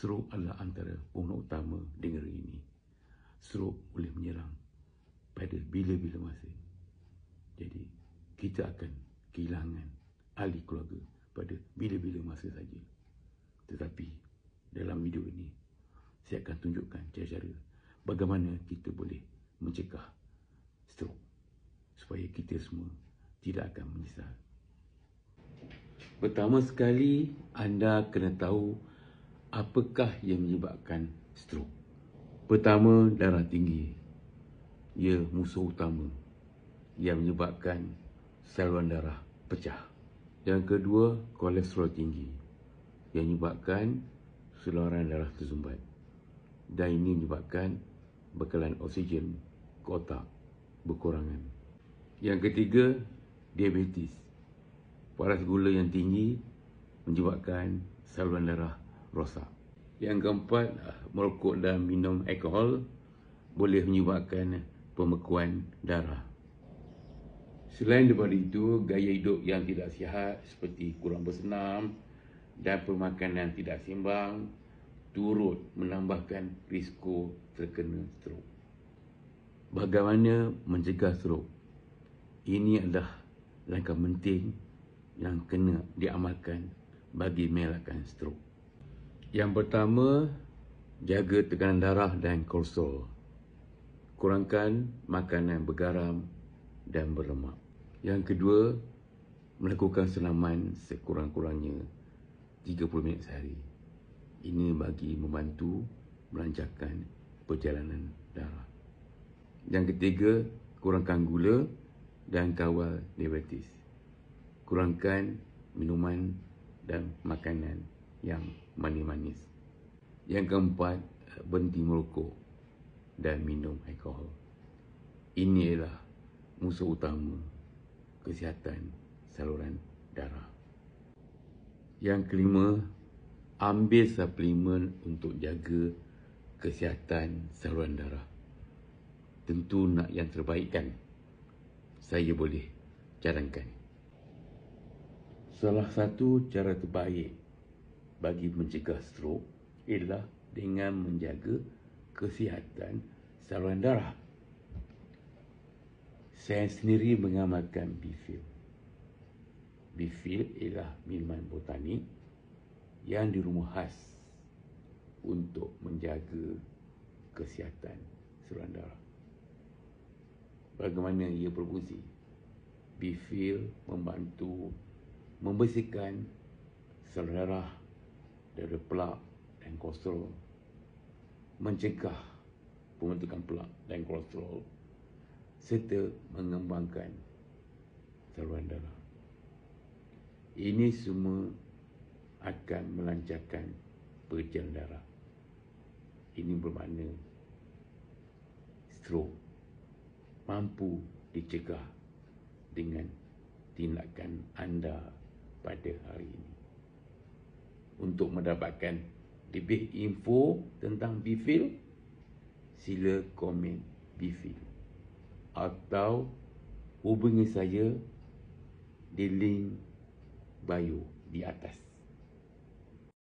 Strok adalah antara punca utama di negeri ini. Strok boleh menyerang pada bila-bila masa. Jadi, kita akan kehilangan ahli keluarga pada bila-bila masa saja. Tetapi, dalam video ini, saya akan tunjukkan cara-cara bagaimana kita boleh mencegah strok supaya kita semua tidak akan menyesal. Pertama sekali, anda kena tahu apakah yang menyebabkan strok. Pertama, darah tinggi. Ia musuh utama yang menyebabkan saluran darah pecah. Yang kedua, kolesterol tinggi yang menyebabkan saluran darah tersumbat. Dan ini menyebabkan bekalan oksigen ke otak berkurangan. Yang ketiga, diabetes. Paras gula yang tinggi menyebabkan saluran darah rosak. Yang keempat, merokok dan minum alkohol boleh menyebabkan pembekuan darah. Selain daripada itu, gaya hidup yang tidak sihat seperti kurang bersenam dan pemakanan tidak seimbang turut menambahkan risiko terkena strok. Bagaimana mencegah strok? Ini adalah langkah penting yang kena diamalkan bagi mengelakkan strok. Yang pertama, jaga tekanan darah dan kolesterol. Kurangkan makanan bergaram dan berlemak. Yang kedua, melakukan senaman sekurang-kurangnya 30 minit sehari. Ini bagi membantu melancarkan perjalanan darah. Yang ketiga, kurangkan gula dan kawal diabetes. Kurangkan minuman dan makanan yang manis-manis. Yang keempat, berhenti merokok dan minum alkohol. Ini adalah musuh utama kesihatan saluran darah. Yang kelima, ambil suplemen untuk jaga kesihatan saluran darah. Tentu nak yang terbaik kan? Saya boleh cadangkan. Salah satu cara terbaik bagi mencegah strok ialah dengan menjaga kesihatan saluran darah. Saya sendiri mengamalkan Bifil. Bifil ialah minuman botanik yang dirumus khas untuk menjaga kesihatan saluran darah. Bagaimana ia berfungsi? Bifil membantu membersihkan saluran darah dari plak dan kolesterol, mencegah pembentukan plak dan kolesterol, serta mengembangkan saluran darah. Ini semua akan melancarkan perjalanan darah. Ini bermakna strok mampu dicegah dengan tindakan anda pada hari ini. Untuk mendapatkan lebih info tentang Bifil, sila komen Bifil atau hubungi saya di link bio di atas.